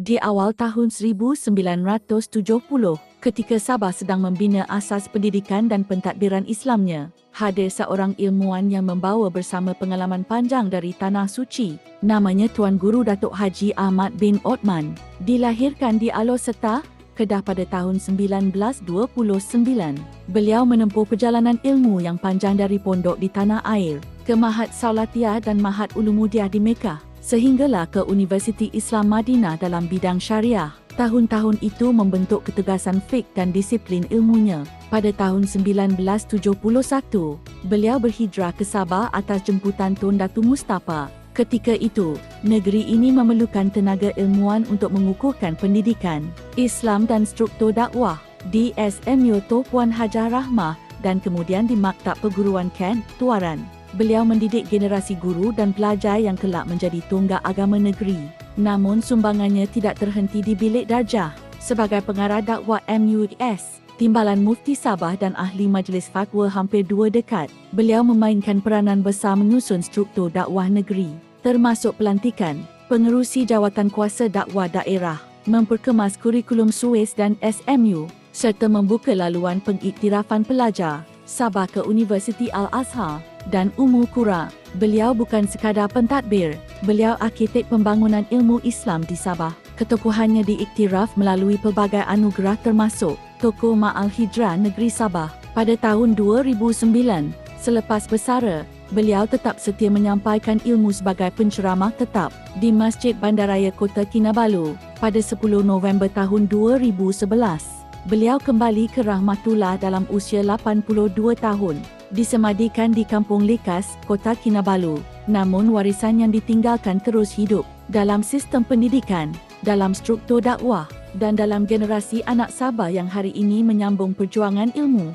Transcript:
Di awal tahun 1970, ketika Sabah sedang membina asas pendidikan dan pentadbiran Islamnya, hadir seorang ilmuwan yang membawa bersama pengalaman panjang dari Tanah Suci. Namanya Tuan Guru Datuk Haji Ahmad bin Othman. Dilahirkan di Alor-Setar, Kedah pada tahun 1929. Beliau menempuh perjalanan ilmu yang panjang dari pondok di tanah air, ke Mahat Saulatiyah dan Mahat Ulumuddiyah di Mekah, sehinggalah ke Universiti Islam Madinah dalam bidang syariah. Tahun-tahun itu membentuk ketegasan fiqh dan disiplin ilmunya. Pada tahun 1971, beliau berhijrah ke Sabah atas jemputan Tun Datu Mustapa. Ketika itu, negeri ini memerlukan tenaga ilmuwan untuk mengukuhkan pendidikan Islam dan struktur dakwah di SMU Puan Hajar Rahmah dan kemudian di Maktab Perguruan Kent, Tuaran. Beliau mendidik generasi guru dan pelajar yang kelak menjadi tonggak agama negeri. Namun sumbangannya tidak terhenti di bilik darjah. Sebagai pengarah dakwah MUIS, Timbalan Mufti Sabah dan ahli majlis fatwa hampir 2 dekad, beliau memainkan peranan besar menyusun struktur dakwah negeri, termasuk pelantikan pengerusi jawatan kuasa dakwah daerah, memperkemas kurikulum Suez dan SMU, serta membuka laluan pengiktirafan pelajar Sabah ke Universiti Al-Azhar dan Ummul Qura. Beliau bukan sekadar pentadbir, beliau arkitek pembangunan ilmu Islam di Sabah. Ketokohannya diiktiraf melalui pelbagai anugerah termasuk Tokoh Ma'al Hijrah Negeri Sabah. Pada tahun 2009, selepas bersara, beliau tetap setia menyampaikan ilmu sebagai penceramah tetap di Masjid Bandaraya Kota Kinabalu. Pada 10 November tahun 2011, beliau kembali ke Rahmatullah dalam usia 82 tahun. Disemadikan di Kampung Lekas, Kota Kinabalu. Namun warisan yang ditinggalkan terus hidup dalam sistem pendidikan, dalam struktur dakwah, dan dalam generasi anak Sabah yang hari ini menyambung perjuangan ilmu.